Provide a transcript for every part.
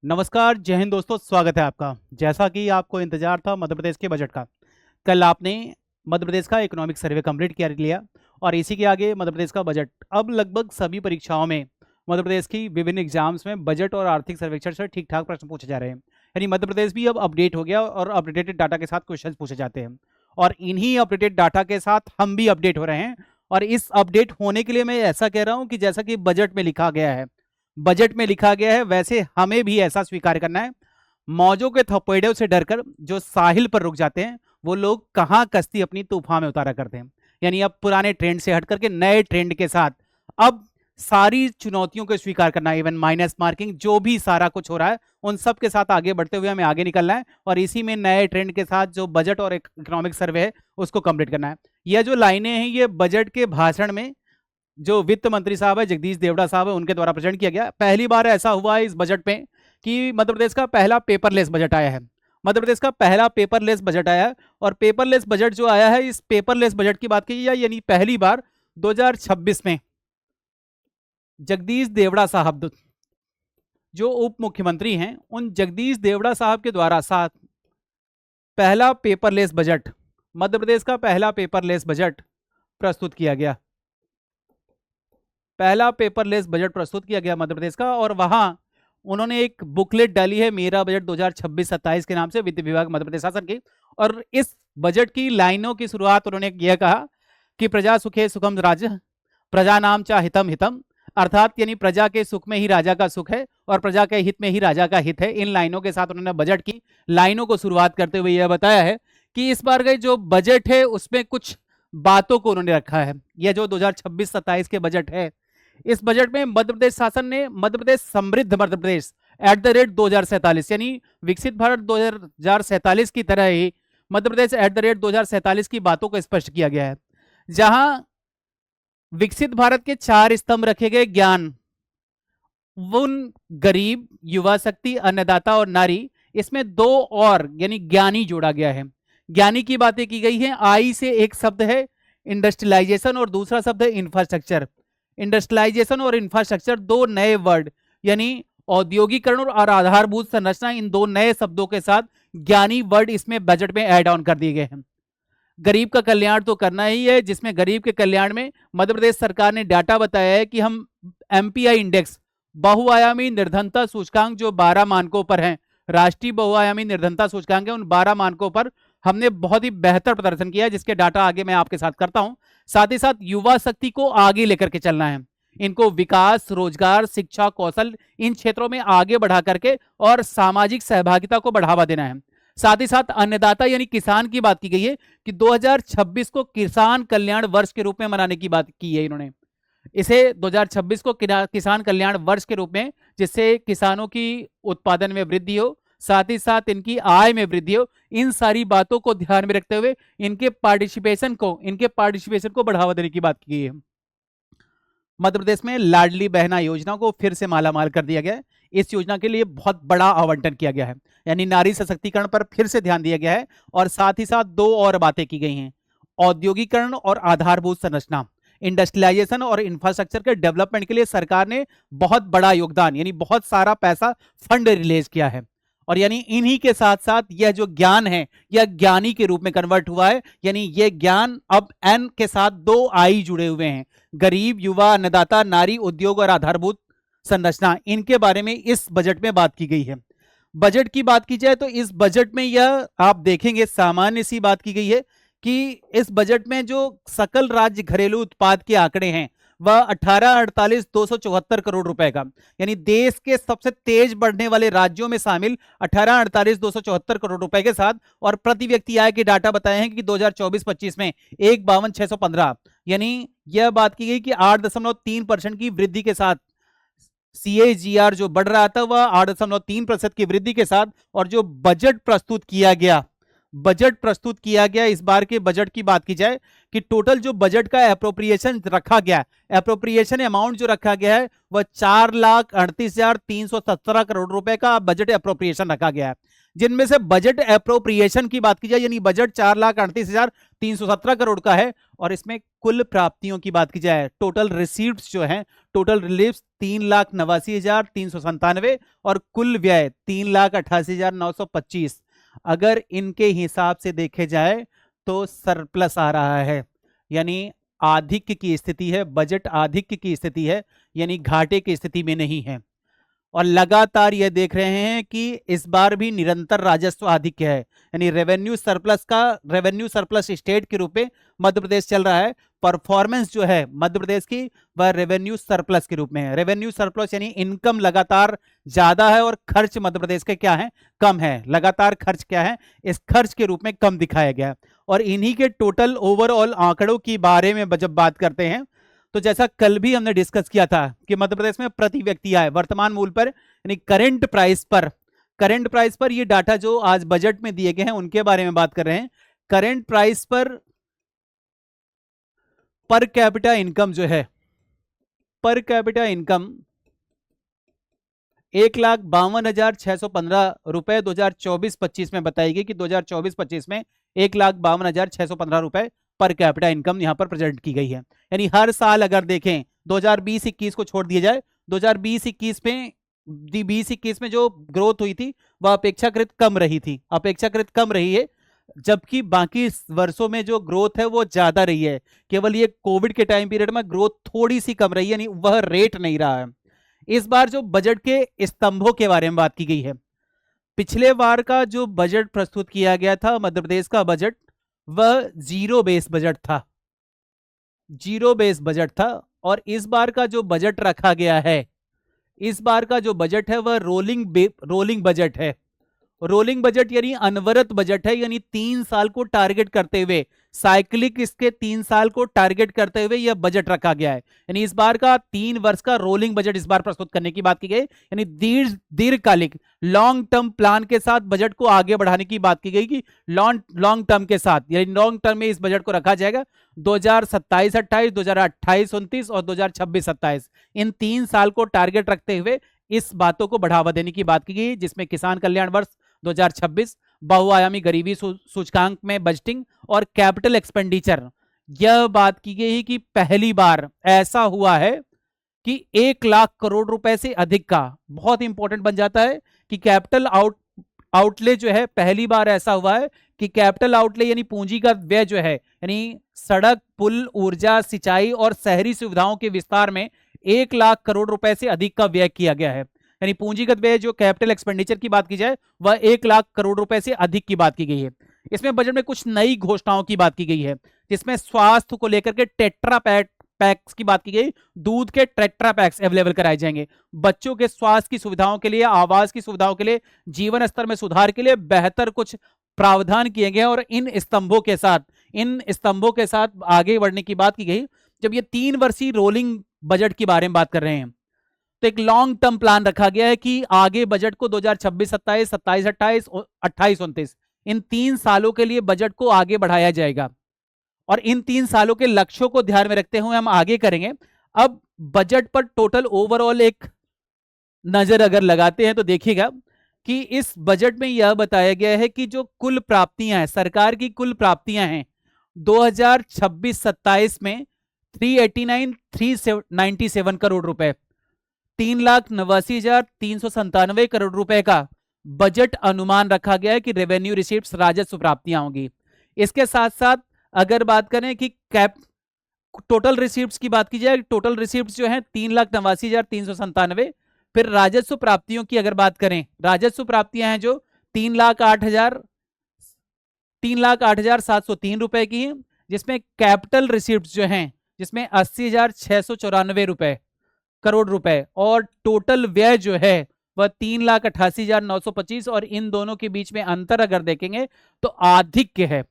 नमस्कार, जय हिंद दोस्तों, स्वागत है आपका। जैसा कि आपको इंतजार था मध्य प्रदेश के बजट का, कल आपने मध्य प्रदेश का इकोनॉमिक सर्वे कंप्लीट कर लिया और इसी के आगे मध्य प्रदेश का बजट। अब लगभग सभी परीक्षाओं में मध्य प्रदेश की विभिन्न एग्जाम्स में बजट और आर्थिक सर्वेक्षण से ठीक ठाक प्रश्न पूछे जा रहे हैं। यानी मध्य प्रदेश भी अब अपडेट हो गया और अपडेटेड डाटा के साथ क्वेश्चन पूछे जाते हैं और इन्हीं अपडेटेड डाटा के साथ हम भी अपडेट हो रहे हैं। और इस अपडेट होने के लिए मैं ऐसा कह रहा हूँ कि जैसा कि बजट में लिखा गया है वैसे हमें भी ऐसा स्वीकार करना है। मौजों के थपेड़ों से डरकर जो साहिल पर रुक जाते हैं वो लोग कहां कश्ती अपनी तूफान में उतारा करते हैं। यानी अब पुराने ट्रेंड से हट करके नए ट्रेंड के साथ अब सारी चुनौतियों को स्वीकार करना है, इवन माइनस मार्किंग जो भी सारा कुछ हो रहा है उन सब के साथ आगे बढ़ते हुए हमें आगे निकलना है और इसी में नए ट्रेंड के साथ जो बजट और इकोनॉमिक सर्वे है उसको कंप्लीट करना है। यह जो लाइनें हैं ये बजट के भाषण में जो वित्त मंत्री साहब है, जगदीश देवड़ा साहब है, उनके द्वारा प्रेजेंट किया गया। पहली बार ऐसा हुआ है इस बजट में कि मध्य प्रदेश का पहला पेपरलेस बजट आया है। मध्य प्रदेश का पहला पेपरलेस बजट आया है और पेपरलेस बजट जो आया है, इस पेपरलेस बजट की बात की जाए यानी पहली बार 2026 में जगदीश देवड़ा साहब जो उप मुख्यमंत्री हैं, उन जगदीश देवड़ा साहब के द्वारा साथ पहला पेपरलेस बजट, मध्य प्रदेश का पहला पेपरलेस बजट प्रस्तुत किया गया। पहला पेपरलेस बजट प्रस्तुत किया गया मध्य प्रदेश का और वहां उन्होंने एक बुकलेट डाली है मेरा बजट 2026-27 के नाम से, वित्त विभाग मध्य प्रदेश शासन की। और इस बजट की लाइनों की शुरुआत उन्होंने यह कहा कि प्रजा सुखे सुखम राज, प्रजा नाम चा हितम हितम, अर्थात यानी प्रजा के सुख में ही राजा का सुख है और प्रजा के हित में ही राजा का हित है। इन लाइनों के साथ उन्होंने बजट की लाइनों को शुरुआत करते हुए यह बताया है कि इस बार का जो बजट है उसमें कुछ बातों को उन्होंने रखा है। यह जो 2026-27 के बजट है, इस बजट में मध्य प्रदेश शासन ने मध्य प्रदेश समृद्ध मध्य प्रदेश @ 2047 यानी विकसित भारत 2047 की तरह ही मध्य प्रदेश @ 2047 की बातों को स्पष्ट किया गया है। जहां विकसित भारत के 4 स्तंभ रखे गए, ज्ञान, उन गरीब, युवा शक्ति, अन्नदाता और नारी, इसमें 2 और यानी ज्ञानी जोड़ा गया है। ज्ञानी की बातें की गई हैं। आई से एक शब्द है इंडस्ट्रियलाइजेशन और दूसरा शब्द है इंफ्रास्ट्रक्चर। इंडस्ट्रियलाइजेशन और इंफ्रास्ट्रक्चर 2 नए वर्ड यानी औद्योगिकरण और आधारभूत संरचना, इन 2 नए शब्दों के साथ ज्ञानी वर्ड इसमें बजट में ऐड ऑन कर दिए गए हैं। गरीब का कल्याण तो करना ही है, जिसमें गरीब के कल्याण में मध्य प्रदेश सरकार ने डाटा बताया है कि हम एमपीआई इंडेक्स, बहुआयामी निर्धनता सूचकांक जो 12 मानकों पर है, राष्ट्रीय बहुआयामी निर्धनता सूचकांक है, उन 12 मानकों पर हमने बहुत ही बेहतर प्रदर्शन किया है, जिसके डाटा आगे मैं आपके साथ करता हूं। साथ ही साथ युवा शक्ति को आगे लेकर के चलना है, इनको विकास, रोजगार, शिक्षा, कौशल, इन क्षेत्रों में आगे बढ़ा करके और सामाजिक सहभागिता को बढ़ावा देना है। साथ ही साथ अन्नदाता यानी किसान की बात की गई है कि 2026 को किसान कल्याण वर्ष के रूप में मनाने की बात की है इन्होंने। इसे 2026 को किसान कल्याण वर्ष के रूप में, जिससे किसानों की उत्पादन में वृद्धि हो, साथ ही साथ इनकी आय में वृद्धि हो, इन सारी बातों को ध्यान में रखते हुए इनके पार्टिसिपेशन को बढ़ावा देने की बात की है। मध्य प्रदेश में लाडली बहना योजना को फिर से मालामाल कर दिया गया है। इस योजना के लिए बहुत बड़ा आवंटन किया गया है, यानी नारी सशक्तिकरण पर फिर से ध्यान दिया गया है। और साथ ही साथ 2 और बातें की गई हैं, औद्योगिकरण और आधारभूत संरचना, इंडस्ट्रियलाइजेशन और इंफ्रास्ट्रक्चर के डेवलपमेंट के लिए सरकार ने बहुत बड़ा योगदान यानी बहुत सारा पैसा फंड रिलीज किया है। और यानी इन्हीं के साथ साथ यह जो ज्ञान है यह ज्ञानी के रूप में कन्वर्ट हुआ है, यानी यह ज्ञान अब एन के साथ 2 आई जुड़े हुए हैं, गरीब, युवा, अन्नदाता, नारी, उद्योग और आधारभूत संरचना, इनके बारे में इस बजट में बात की गई है। बजट की बात की जाए तो इस बजट में यह आप देखेंगे सामान्य सी बात की गई है कि इस बजट में जो सकल राज्य घरेलू उत्पाद के आंकड़े हैं वह 18,48,274 करोड़ रुपए का, यानी देश के सबसे तेज बढ़ने वाले राज्यों में शामिल 18,48,274 करोड़ रुपए के साथ, और प्रति व्यक्ति आय के डाटा बताए हैं कि 2024-25 में 1,52,615, यानी यह बात की गई कि 8.3% की वृद्धि के साथ CAGR जो बढ़ रहा था वह 8.3% की वृद्धि के साथ, और जो बजट प्रस्तुत किया गया बजट प्रस्तुत किया गया, इस बार के बजट की बात की जाए कि टोटल जो बजट का एप्रोप्रिएशन रखा गया, एप्रोप्रिएशन अमाउंट जो रखा गया है वह 4,38,317 करोड़ रुपए का बजट एप्रोप्रिएशन रखा गया है, जिनमें से बजट एप्रोप्रिएशन की बात की जाए यानी बजट 4,38,317 करोड़ का है। और इसमें कुल प्राप्तियों की बात की जाए, टोटल रिसीव्स जो है, टोटल रिलीव्स 3,89,397 और कुल व्यय 3,88,925। अगर इनके हिसाब से देखे जाए तो सरप्लस आ रहा है, यानी आधिक्य की स्थिति है, बजट आधिक्य की स्थिति है, यानी घाटे की स्थिति में नहीं है। और लगातार यह देख रहे हैं कि इस बार भी निरंतर राजस्व आधिक्य है, यानी रेवेन्यू सरप्लस स्टेट के रूप में मध्य प्रदेश चल रहा है। परफॉर्मेंस जो है मध्य प्रदेश की वह रेवेन्यू सरप्लस के रूप में है। रेवेन्यू सरप्लस यानी इनकम लगातार ज्यादा है और खर्च मध्य प्रदेश के क्या है, कम है। लगातार खर्च क्या है, इस खर्च के रूप में कम दिखाया गया है। और इन्हीं के टोटल ओवरऑल आंकड़ों की बारे में जब बात करते हैं तो जैसा कल भी हमने डिस्कस किया था कि मध्य प्रदेश में प्रति व्यक्ति आय वर्तमान मूल्य पर यानी करंट प्राइस पर ये डाटा जो आज बजट में दिए गए हैं उनके बारे में बात कर रहे हैं। Current price per capita income जो है, पर कैपिटा इनकम 1,52,615 रुपए 2024-25 में बताई गई कि 2024-25 में 1,52,615 रुपए पर कैपिटा इनकम यहां पर प्रेजेंट की गई है। यानी हर साल अगर देखें 2020-21 को छोड़ दिया जाए, 2020-21 में जो ग्रोथ हुई थी वह अपेक्षाकृत कम रही है, जबकि बाकी वर्षों में जो ग्रोथ है वो ज्यादा रही है। केवल ये कोविड के टाइम पीरियड में ग्रोथ थोड़ी सी कम रही है, यानी वह रेट नहीं रहा है। इस बार जो बजट के स्तंभों के बारे में बात की गई है, पिछले बार का जो बजट प्रस्तुत किया गया था मध्य प्रदेश का बजट वह जीरो बेस बजट था। और इस बार का जो बजट रखा गया है, इस बार का जो बजट है वह रोलिंग बजट है। रोलिंग बजट यानी अनवरत बजट है, यानी 3 साल को टारगेट करते हुए, साइक्लिक इसके 3 साल को टारगेट करते हुए यह बजट रखा गया है। यानी इस बार का 3 वर्ष का रोलिंग बजट इस बार प्रस्तुत करने की बात की गई, यानी दीर्घकालिक लॉन्ग टर्म प्लान के साथ बजट को आगे बढ़ाने की बात की गई कि लॉन्ग टर्म के साथ, यानी लॉन्ग टर्म में इस बजट को रखा जाएगा। 2027-28, 2028-29 और 2026-27 इन 3 साल को टारगेट रखते हुए इस बातों को बढ़ावा देने की बात की गई, जिसमें किसान कल्याण वर्ष 2026, बहुआयामी गरीबी सूचकांक में बजटिंग और कैपिटल एक्सपेंडिचर, यह बात की गई है कि पहली बार ऐसा हुआ है कि 1 लाख करोड़ रुपए से अधिक का, बहुत इंपॉर्टेंट बन जाता है कि कैपिटल आउटले जो है, पहली बार ऐसा हुआ है कि कैपिटल आउटले यानी पूंजीगत व्यय जो है, यानी सड़क, पुल, ऊर्जा, सिंचाई और शहरी सुविधाओं के विस्तार में 1 लाख करोड़ रुपए से अधिक का व्यय किया गया है। यानी पूंजीगत व्यय जो कैपिटल एक्सपेंडिचर की बात की जाए वह 1 लाख करोड़ रुपए से अधिक की बात की गई है। इसमें बजट में कुछ नई घोषणाओं की बात की गई है, जिसमें स्वास्थ्य को लेकर के टेट्रा पैक्स की बात की गई। दूध के टेट्रा पैक्स अवेलेबल कराए जाएंगे। बच्चों के स्वास्थ्य की सुविधाओं के लिए, आवास की सुविधाओं के लिए, जीवन स्तर में सुधार के लिए बेहतर कुछ प्रावधान किए गए और इन स्तंभों के साथ आगे बढ़ने की बात की गई। जब ये 3 वर्षीय रोलिंग बजट के बारे में बात कर रहे हैं तो एक लॉन्ग टर्म प्लान रखा गया है कि आगे बजट को 2026-27, 27-28, 28-29 इन 3 सालों के लिए बजट को आगे बढ़ाया जाएगा। और इन 3 सालों के लक्ष्यों को ध्यान में रखते हुए हम आगे करेंगे। अब बजट पर टोटल ओवरऑल एक नजर अगर लगाते हैं तो देखिएगा कि इस बजट में यह बताया गया है कि जो कुल प्राप्तियां हैं, सरकार की कुल प्राप्तियां हैं 2026-27 में 397 करोड़ रुपए, 3,89,397 करोड़ रुपए का बजट अनुमान रखा गया है कि रेवेन्यू रिसीप्ट्स, राजस्व प्राप्तियां होंगी। इसके साथ साथ अगर बात करें कि टोटल रिसीप्ट्स की बात की जाए, टोटल रिसीप्ट्स जो है 3,89,397, फिर राजस्व प्राप्तियों की अगर बात करें, राजस्व प्राप्तियां हैं जो 3,08,703 रुपए की हैं, जिसमें कैपिटल रिसीप्ट्स जो हैं जिसमें 80,694 करोड़ रुपए, और टोटल व्यय जो है वह 3,88,925, और इन दोनों के बीच में अंतर अगर देखेंगे तो आधिक्य है।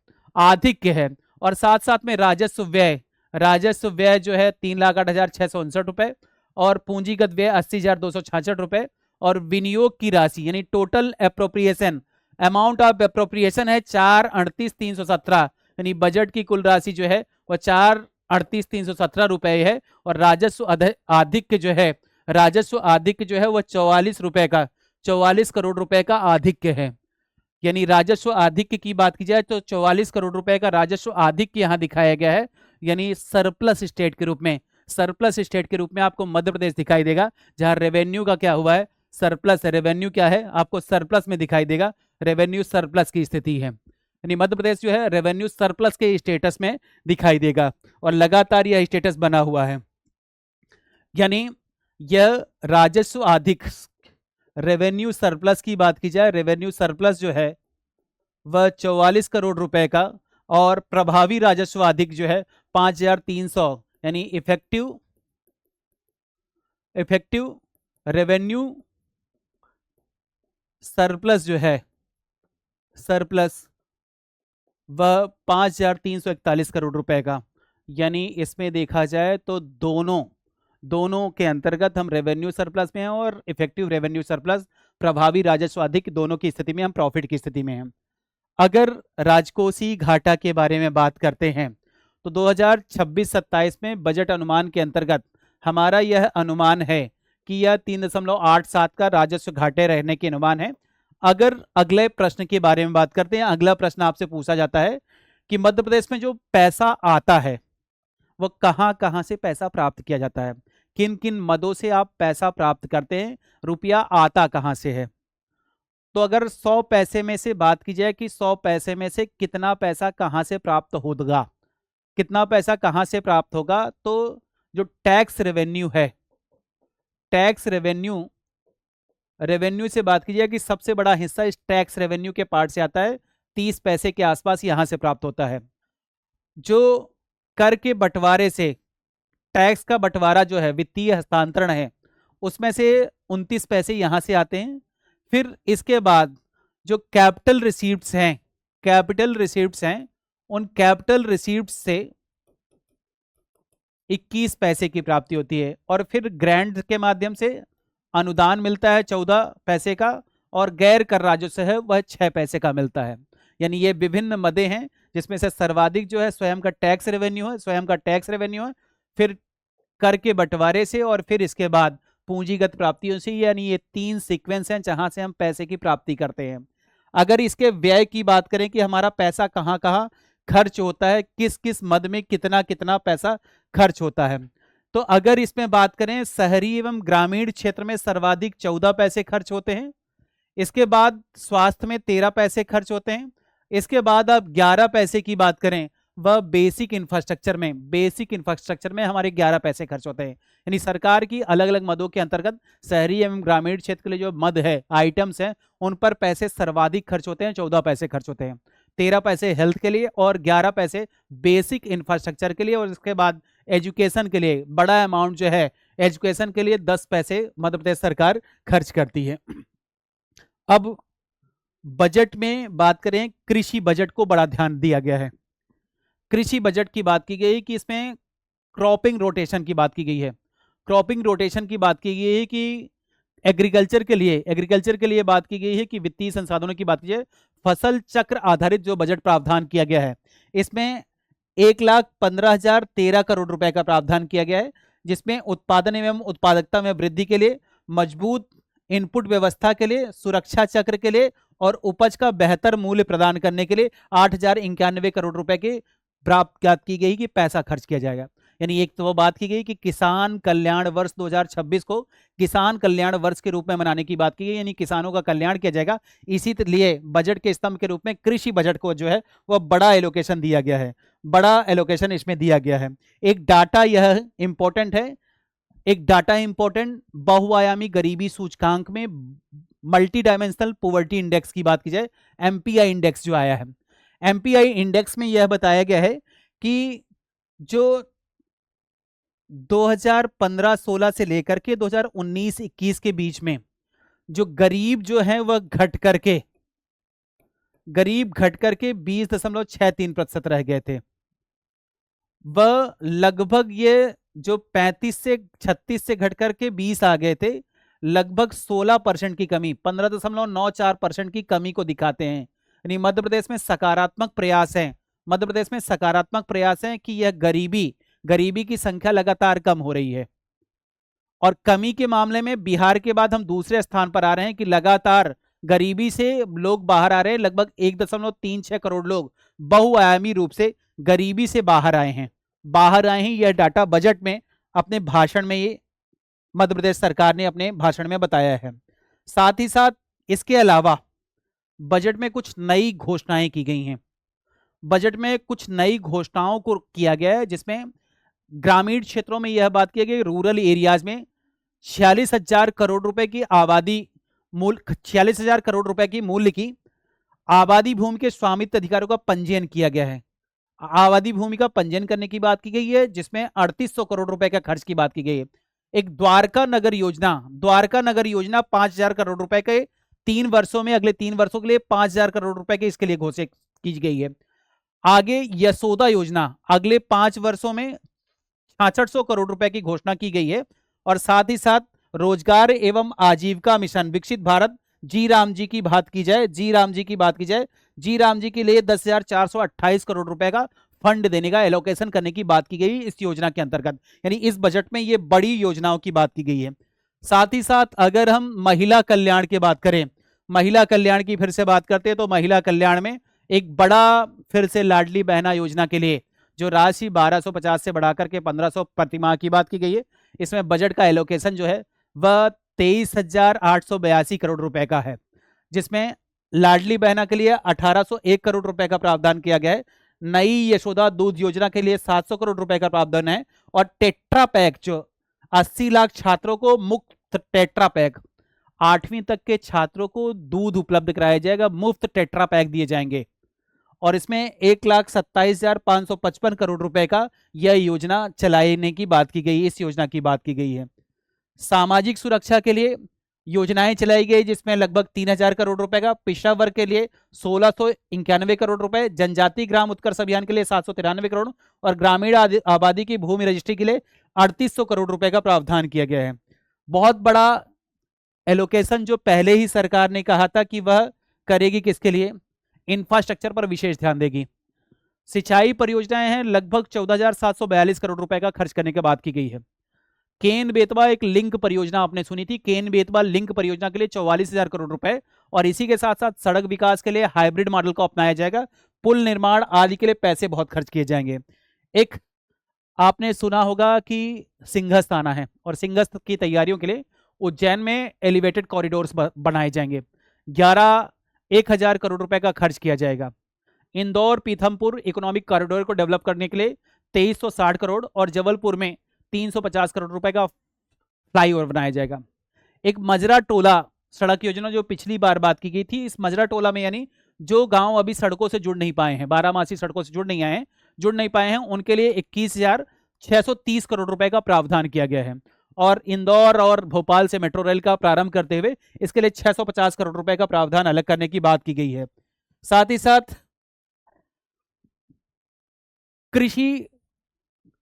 और साथ साथ में राजस्व व्यय जो है 3,08,659 रुपए, और पूंजीगत व्यय 80,266 रुपए, और विनियोग की राशि यानी टोटल अमाउंट ऑफ अप्रोप्रिएशन है 4,38,317, यानी बजट की कुल राशि जो है वह 4,38,317 रुपए है। और राजस्व आधिक्य जो है, राजस्व आधिक्य जो है वह 44 रुपए का, 44 करोड़ रुपए का आधिक्य है। यानी राजस्व आधिक्य की बात की जाए तो 44 करोड़ रुपए का राजस्व आधिक्य यहाँ दिखाया गया है। यानी सरप्लस स्टेट के रूप में, सरप्लस स्टेट के रूप में आपको मध्य प्रदेश दिखाई देगा, जहां रेवेन्यू का क्या हुआ है, सरप्लस। रेवेन्यू क्या है, आपको सरप्लस में दिखाई देगा, रेवेन्यू सरप्लस की स्थिति है। यानी मध्य प्रदेश जो है रेवेन्यू सरप्लस के स्टेटस में दिखाई देगा और लगातार यह स्टेटस बना हुआ है। यानी यह राजस्व अधिक, रेवेन्यू सरप्लस की बात की जाए, रेवेन्यू सरप्लस जो है वह 44 करोड़ रुपए का, और प्रभावी राजस्व अधिक जो है 5,300, यानी इफेक्टिव रेवेन्यू सरप्लस जो है, सरप्लस वह 5,341 करोड़ रुपए का। यानी इसमें देखा जाए तो दोनों के अंतर्गत हम रेवेन्यू सरप्लस में हैं और इफेक्टिव रेवेन्यू सरप्लस, प्रभावी राजस्व अधिक, दोनों की स्थिति में हम प्रॉफिट की स्थिति में हैं। अगर राजकोषीय घाटा के बारे में बात करते हैं तो 2026-27 में बजट अनुमान के अंतर्गत हमारा यह अनुमान है कि यह 3.87 का राजस्व घाटे रहने के अनुमान है। अगर अगले प्रश्न के बारे में बात करते हैं, अगला प्रश्न आपसे पूछा जाता है कि मध्य प्रदेश में जो पैसा आता है वह कहां कहां से पैसा प्राप्त किया जाता है, किन किन मदों से आप पैसा प्राप्त करते हैं, रुपया आता कहां से है। तो अगर 100 पैसे में से बात की जाए कि 100 पैसे में से कितना पैसा कहां से प्राप्त होगा, कितना पैसा कहां से प्राप्त होगा, तो जो टैक्स रेवेन्यू है, टैक्स रेवेन्यू से बात की जाए कि सबसे बड़ा हिस्सा इस टैक्स रेवेन्यू के पार्ट से आता है, 30 पैसे के आसपास यहां से प्राप्त होता है। जो कर के बंटवारे से, टैक्स का बंटवारा जो है, वित्तीय हस्तांतरण है, उसमें से 29 पैसे यहां से आते हैं। फिर इसके बाद जो कैपिटल रिसीप्ट्स हैं, उन कैपिटल रिसीप्ट्स से 21 पैसे की प्राप्ति होती है। और फिर ग्रांट के माध्यम से अनुदान मिलता है 14 पैसे का, और गैर कर राजस्व है वह 6 पैसे का मिलता है। यानी ये विभिन्न मदे हैं जिसमें से सर्वाधिक जो है स्वयं का टैक्स रेवेन्यू है, फिर कर के बंटवारे से, और फिर इसके बाद पूंजीगत प्राप्तियों से। यानी ये 3 सीक्वेंस हैं जहां से हम पैसे की प्राप्ति करते हैं। अगर इसके व्यय की बात करें कि हमारा पैसा कहां कहां खर्च होता है, किस किस मद में कितना कितना पैसा खर्च होता है, तो अगर इसमें बात करें शहरी एवं ग्रामीण क्षेत्र में सर्वाधिक 14 पैसे खर्च होते हैं। इसके बाद स्वास्थ्य में 13 पैसे खर्च होते हैं। इसके बाद आप 11 पैसे की बात करें वह बेसिक इंफ्रास्ट्रक्चर में हमारे 11 पैसे खर्च होते हैं। यानी सरकार की अलग अलग मदों के अंतर्गत शहरी एवं ग्रामीण क्षेत्र के लिए जो मद है, आइटम्स हैं, उन पर पैसे सर्वाधिक खर्च होते हैं, 14 पैसे खर्च होते हैं। 13 पैसे हेल्थ के लिए और 11 पैसे बेसिक इंफ्रास्ट्रक्चर के लिए। और इसके बाद एजुकेशन के लिए बड़ा अमाउंट जो है, एजुकेशन के लिए 10 पैसे मध्य प्रदेश सरकार खर्च करती है। अब बजट में बात करें, कृषि बजट को बड़ा ध्यान दिया गया है। कृषि बजट की बात की गई कि इसमें क्रॉपिंग रोटेशन की बात की गई है। क्रॉपिंग रोटेशन की बात की गई है कि एग्रीकल्चर के लिए बात की गई है कि वित्तीय संसाधनों की बात की जाए, फसल चक्र आधारित जो बजट प्रावधान किया गया है, इसमें 1,15,013 करोड़ रुपए का प्रावधान किया गया है, जिसमें उत्पादन एवं उत्पादकता में वृद्धि के लिए, मजबूत इनपुट व्यवस्था के लिए, सुरक्षा चक्र के लिए और उपज का बेहतर मूल्य प्रदान करने के लिए 8,091 करोड़ रुपए की प्राप्त की गई कि पैसा खर्च किया जाएगा। यानी एक तो वो बात की गई कि किसान कल्याण वर्ष 2026 को किसान कल्याण वर्ष के रूप में मनाने की बात की गई, यानी किसानों का कल्याण किया जाएगा। इसी लिए बजट के स्तंभ के रूप में कृषि बजट को जो है वह बड़ा एलोकेशन दिया गया है, बड़ा एलोकेशन इसमें दिया गया है। एक डाटा यह इंपॉर्टेंट है, बहुआयामी गरीबी सूचकांक में मल्टी डायमेंशनल पॉवर्टी इंडेक्स की बात की जाए, एमपीआई इंडेक्स जो आया है, एमपीआई इंडेक्स में यह बताया गया है कि जो 2015-16 से लेकर के 2019-21 के बीच में जो गरीब जो है वह घट करके 20.63% रह गए थे। वह लगभग ये जो 35 से 36 से घट करके 20 आ गए थे, लगभग 16% की कमी, 15.94% की कमी को दिखाते हैं। यानी मध्य प्रदेश में सकारात्मक प्रयास है, मध्य प्रदेश में सकारात्मक प्रयास है कि यह गरीबी की संख्या लगातार कम हो रही है। और कमी के मामले में बिहार के बाद हम दूसरे स्थान पर आ रहे हैं कि लगातार गरीबी से लोग बाहर आ रहे हैं। लगभग 1.36 करोड़ लोग बहुआयामी रूप से गरीबी से बाहर आए हैं। यह डाटा बजट में अपने भाषण में ये मध्य प्रदेश सरकार ने अपने भाषण में बताया है। साथ ही साथ इसके अलावा बजट में कुछ नई घोषणाएं की गई हैं। बजट में कुछ नई घोषणाओं को किया गया है, जिसमें ग्रामीण क्षेत्रों में यह बात की गई, रूरल एरियाज में 46,000 करोड़ रुपए की आबादी मूल्य 46,000 करोड़ रुपए की मूल्य की आबादी भूमि के स्वामित्व अधिकारों का पंजीयन किया गया है। आबादी भूमि का पंजीयन करने की बात की गई है, जिसमें 3800 करोड़ रुपए का खर्च की बात की गई है। एक द्वारका नगर योजना 5,000 करोड़ रुपए के 3 वर्षों में, अगले 3 वर्षों के लिए 5,000 करोड़ रुपए के इसके लिए घोषित की गई है। आगे यशोदा योजना अगले 5 वर्षों में 6600 करोड़ रुपए की घोषणा की गई है। और साथ ही साथ रोजगार एवं आजीविका मिशन विकसित भारत जी राम जी की बात की जाए, जी राम जी के लिए 10,428 करोड़ रुपए का फंड देने का एलोकेशन करने की बात की गई इस योजना के अंतर्गत। यानी इस बजट में ये बड़ी योजनाओं की बात की गई है। साथ ही साथ अगर हम महिला कल्याण की बात करें, महिला कल्याण की फिर से बात करते हैं, तो महिला कल्याण में एक बड़ा फिर से लाडली बहना योजना के लिए जो राशि 1250 से बढ़ाकर के 1500 प्रति माह की बात की गई है, इसमें बजट का एलोकेशन जो है वह 23,882 करोड़ रुपए का है, जिसमें लाडली बहना के लिए 1801 करोड़ रुपए का प्रावधान किया गया है। नई यशोदा दूध योजना के लिए 700 करोड़ रुपए का प्रावधान है। और टेट्रा पैक जो 80 लाख छात्रों को मुफ्त टेट्रा पैक, 8वीं तक के छात्रों को दूध उपलब्ध कराया जाएगा, मुफ्त टेट्रा पैक दिए जाएंगे। और इसमें 1,27,555 करोड़ रुपए का यह योजना चलाने की बात की गई, इस योजना की बात की गई है। सामाजिक सुरक्षा के लिए योजनाएं चलाई गई, जिसमें लगभग 3,000 करोड़ रुपए का, पिछड़ा वर्ग के लिए 1,691 करोड़ रुपए, जनजाति ग्राम उत्कर्ष अभियान के लिए 793 करोड़ और ग्रामीण आबादी की भूमि रजिस्ट्री के लिए 3,800 करोड़ रुपए का प्रावधान किया गया है। बहुत बड़ा एलोकेशन जो पहले ही सरकार ने कहा था कि वह करेगी, किसके लिए? इंफ्रास्ट्रक्चर पर विशेष ध्यान देगी। सिंचाई परियोजनाएं हैं, लगभग 14,742 करोड़ रुपए का खर्च करने की बात की गई है। केन बेतवा एक लिंक परियोजना आपने सुनी थी, केन बेतवा लिंक परियोजना के लिए 44,000 करोड़ रुपए। और इसी के साथ साथ सड़क विकास के लिए हाइब्रिड मॉडल को अपनाया जाएगा, पुल निर्माण आदि के लिए पैसे बहुत खर्च किए जाएंगे। एक आपने सुना होगा कि सिंहस्थ आना है, और सिंहस्थ की तैयारियों के लिए उज्जैन में एलिवेटेड कॉरिडोर्स बनाए जाएंगे, 1,000 करोड़ रुपए का खर्च किया जाएगा। इंदौर पीथमपुर इकोनॉमिक कॉरिडोर को डेवलप करने के लिए 2,360 करोड़ और जबलपुर में 350 करोड़ रुपए का फ्लाईओवर बनाया जाएगा। एक मजरा टोला सड़क योजना जो पिछली बार बात की गई थी, इस मजरा टोला में यानी जो गांव अभी सड़कों से जुड़ नहीं पाए हैं, बारामासी सड़कों से जुड़ नहीं पाए हैं, उनके लिए 21,630 करोड़ रुपए का प्रावधान किया गया है। और इंदौर और भोपाल से मेट्रो रेल का प्रारंभ करते हुए इसके लिए 650 करोड़ रुपए का प्रावधान अलग करने की बात की गई है। साथ ही साथ कृषि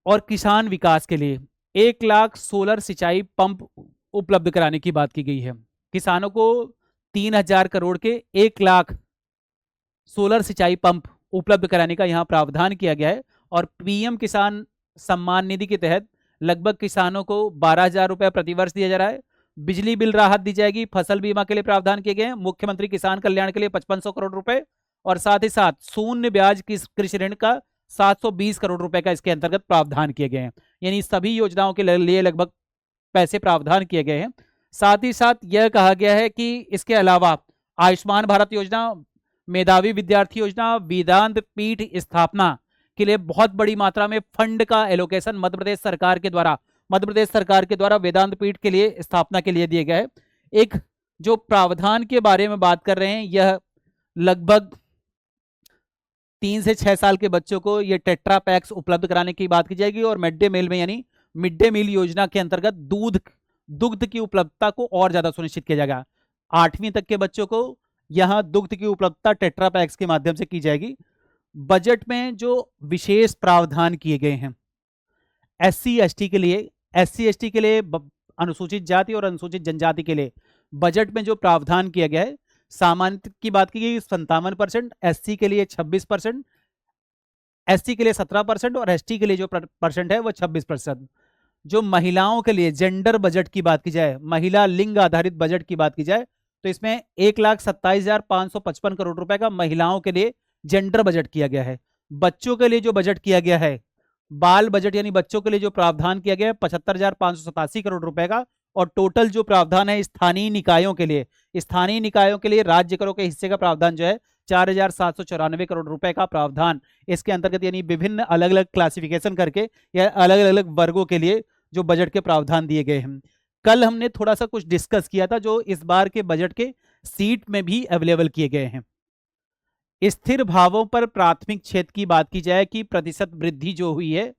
और किसान विकास के लिए 1 लाख सोलर सिंचाई पंप उपलब्ध कराने की बात की गई है। किसानों को 3,000 करोड़ के 1 लाख सोलर सिंचाई पंप उपलब्ध कराने का यहां प्रावधान किया गया है। और पीएम किसान सम्मान निधि के तहत लगभग किसानों को 12,000 रुपए प्रति वर्ष दिया जा रहा है। बिजली बिल राहत दी जाएगी, फसल बीमा के लिए प्रावधान किए गए हैं, मुख्यमंत्री किसान कल्याण के लिए 5,500 करोड़ रुपए और साथ ही साथ शून्य ब्याज कृषि ऋण का 720 करोड़ रुपए का इसके अंतर्गत प्रावधान किए गए हैं। यानी सभी योजनाओं के लिए लगभग पैसे प्रावधान किए गए हैं। साथ ही साथ यह कहा गया है कि इसके अलावा आयुष्मान भारत योजना, मेधावी विद्यार्थी योजना, वेदांत पीठ स्थापना के लिए बहुत बड़ी मात्रा में फंड का एलोकेशन मध्य प्रदेश सरकार के द्वारा वेदांत पीठ के लिए स्थापना के लिए दिया गया है। एक जो प्रावधान के बारे में बात कर रहे हैं, यह लगभग 3 से 6 साल के बच्चों को ये टेट्रा पैक्स उपलब्ध कराने की बात की जाएगी। और मिड डे मील में यानी मिड डे मील योजना के अंतर्गत दुग्ध की उपलब्धता को और ज्यादा सुनिश्चित किया जाएगा। 8वीं तक के बच्चों को यहां दुग्ध की उपलब्धता टेट्रा पैक्स के माध्यम से की जाएगी। बजट में जो विशेष प्रावधान किए गए हैं SC ST के लिए अनुसूचित जाति और अनुसूचित जनजाति के लिए बजट में जो प्रावधान किया गया है, सामान्य की बात की गई 57%, एससी के लिए 26%, एसटी के लिए 17% और एसटी के लिए जो परसेंट है वो 26%। जो महिलाओं के लिए जेंडर बजट की बात की जाए, महिला लिंग आधारित बजट की बात की जाए, तो इसमें 1,27,555 करोड़ रुपए का महिलाओं के लिए जेंडर बजट किया गया है। बच्चों के लिए जो बजट किया गया है, बाल बजट यानी बच्चों के लिए जो प्रावधान किया गया है 75,587 करोड़ रुपए का, और टोटल जो प्रावधान है स्थानीय निकायों के लिए, स्थानीय निकायों के लिए राज्य करों के हिस्से का प्रावधान जो है 4,794 करोड़ रुपए का प्रावधान इसके अंतर्गत, यानी विभिन्न अलग अलग क्लासिफिकेशन करके या अलग अलग वर्गों के लिए जो बजट के प्रावधान दिए गए हैं। कल हमने थोड़ा सा कुछ डिस्कस किया था जो इस बार के बजट के सीट में भी अवेलेबल किए गए हैं। स्थिर भावों पर प्राथमिक क्षेत्र की बात की जाए कि प्रतिशत वृद्धि जो हुई है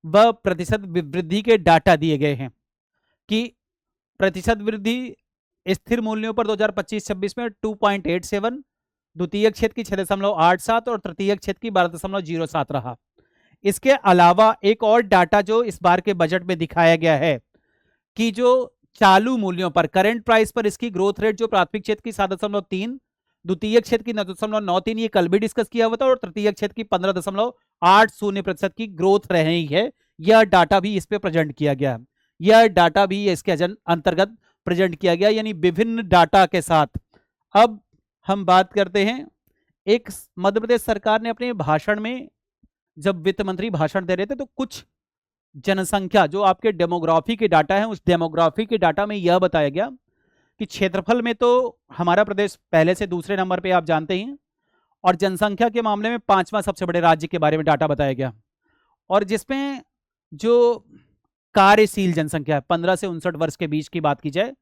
वह प्रतिशत वृद्धि के डाटा दिए गए हैं कि प्रतिशत वृद्धि स्थिर मूल्यों पर 2025-26 में 2.87, द्वितीय क्षेत्र की 6.87 और तृतीय क्षेत्र की 12.07 रहा। इसके अलावा एक और डाटा जो इस बार के बजट में दिखाया गया है कि जो चालू मूल्यों पर, करंट प्राइस पर इसकी ग्रोथ रेट जो प्राथमिक क्षेत्र की 7.3, द्वितीय क्षेत्र की 9.93, ये कल भी डिस्कस किया हुआ था, और तृतीय क्षेत्र की 15.80% की ग्रोथ रही है। यह डाटा भी इस पे प्रेजेंट किया गया, यह डाटा भी इसके अंतर्गत प्रेजेंट किया गया, यानी विभिन्न डाटा के साथ। अब हम बात करते हैं, एक मध्य प्रदेश सरकार ने अपने भाषण में, जब वित्त मंत्री भाषण दे रहे थे, तो कुछ जनसंख्या जो आपके डेमोग्राफी के डाटा है, उस डेमोग्राफी के डाटा में यह बताया गया कि क्षेत्रफल में तो हमारा प्रदेश पहले से दूसरे नंबर पे आप जानते ही हैं, और जनसंख्या के मामले में 5वां सबसे बड़े राज्य के बारे में डाटा बताया गया, और जिसमें जो कार्यशील जनसंख्या 15 से 59 वर्ष के बीच की बात की जाए,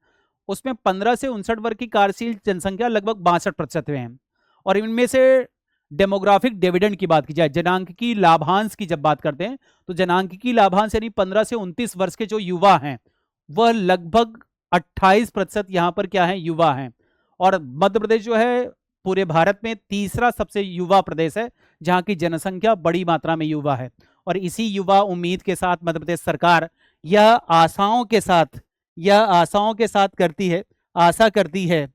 उसमें 15 से 59 वर्ष की कार्यशील जनसंख्या लगभग 62% में है। और इनमें से डेमोग्राफिक डिविडेंड की बात की जाए, जनांकिकी लाभांश की जब बात करते हैं, तो जनांकिकी लाभांश यानी 15 से 29 वर्ष के जो युवा हैं वह लगभग 28% यहाँ पर क्या है, युवा हैं। और मध्य प्रदेश जो है पूरे भारत में तीसरा सबसे युवा प्रदेश है, जहाँ की जनसंख्या बड़ी मात्रा में युवा है। और इसी युवा उम्मीद के साथ मध्य प्रदेश सरकार यह आशाओं के साथ करती है, आशा करती है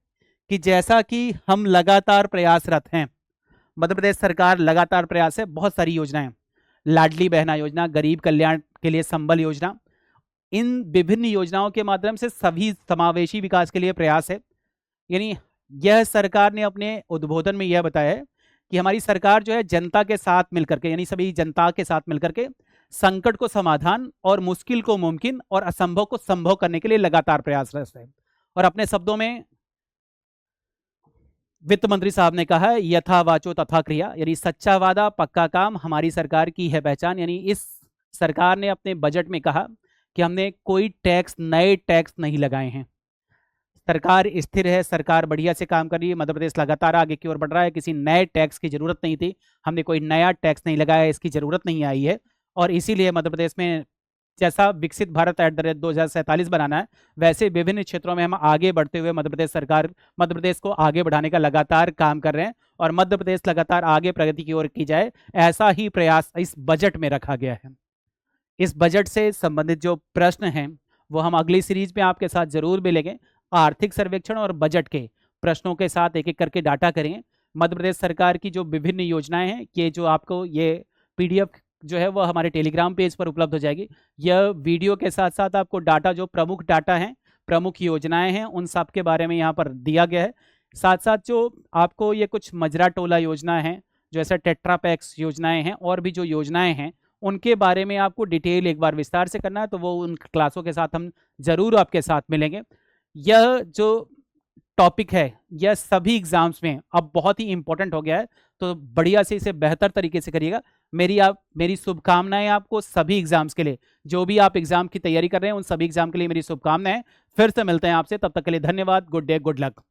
कि जैसा कि हम लगातार प्रयासरत हैं, मध्य प्रदेश सरकार लगातार प्रयास है, बहुत सारी योजनाएं, लाडली बहना योजना, गरीब कल्याण के लिए संबल योजना, इन विभिन्न योजनाओं के माध्यम से सभी समावेशी विकास के लिए प्रयास है। यानी यह सरकार ने अपने उद्बोधन में यह बताया है कि हमारी सरकार जो है जनता के साथ मिलकर के, यानी सभी जनता के साथ मिलकर के संकट को समाधान और मुश्किल को मुमकिन और असंभव को संभव करने के लिए लगातार प्रयासरत है। और अपने शब्दों में वित्त मंत्री साहब ने कहा है, यथा वाचो तथा क्रिया, यानी सच्चा वादा पक्का काम हमारी सरकार की है पहचान। यानी इस सरकार ने अपने बजट में कहा कि हमने कोई टैक्स, नए टैक्स नहीं लगाए हैं, सरकार स्थिर है, सरकार बढ़िया से काम कर रही है, मध्य प्रदेश लगातार आगे की ओर बढ़ रहा है, किसी नए टैक्स की जरूरत नहीं थी, हमने कोई नया टैक्स नहीं लगाया, इसकी जरूरत नहीं आई है। और इसीलिए मध्य प्रदेश में जैसा विकसित भारत @ 2047 बनाना है, वैसे विभिन्न क्षेत्रों में हम आगे बढ़ते हुए मध्य प्रदेश को आगे बढ़ाने का लगातार काम कर रहे हैं, और मध्य प्रदेश लगातार आगे प्रगति की ओर की जाए, ऐसा ही प्रयास इस बजट में रखा गया है। इस बजट से संबंधित जो प्रश्न हैं वो हम अगली सीरीज में आपके साथ जरूर मिलेंगे। आर्थिक सर्वेक्षण और बजट के प्रश्नों के साथ एक एक करके डाटा करेंगे। मध्य प्रदेश सरकार की जो विभिन्न योजनाएं हैं, ये जो आपको ये PDF जो है वो हमारे टेलीग्राम पेज पर उपलब्ध हो जाएगी। यह वीडियो के साथ साथ आपको डाटा, जो प्रमुख डाटा हैं, प्रमुख योजनाएं हैं, उन सब के बारे में यहाँ पर दिया गया है। साथ साथ जो आपको ये कुछ मजरा टोला योजना है, जो ऐसा टेट्रापैक्स योजनाएं हैं, और भी जो योजनाएं हैं, उनके बारे में आपको डिटेल एक बार विस्तार से करना है, तो वो उन क्लासों के साथ हम जरूर आपके साथ मिलेंगे। यह जो टॉपिक है यह सभी एग्जाम्स में अब बहुत ही इंपॉर्टेंट हो गया है, तो बढ़िया से इसे बेहतर तरीके से करिएगा। मेरी शुभकामनाएं आपको सभी एग्जाम्स के लिए, जो भी आप एग्जाम की तैयारी कर रहे हैं उन सभी एग्जाम के लिए मेरी शुभकामनाएं। फिर से मिलते हैं आपसे, तब तक के लिए धन्यवाद। Good day, good luck.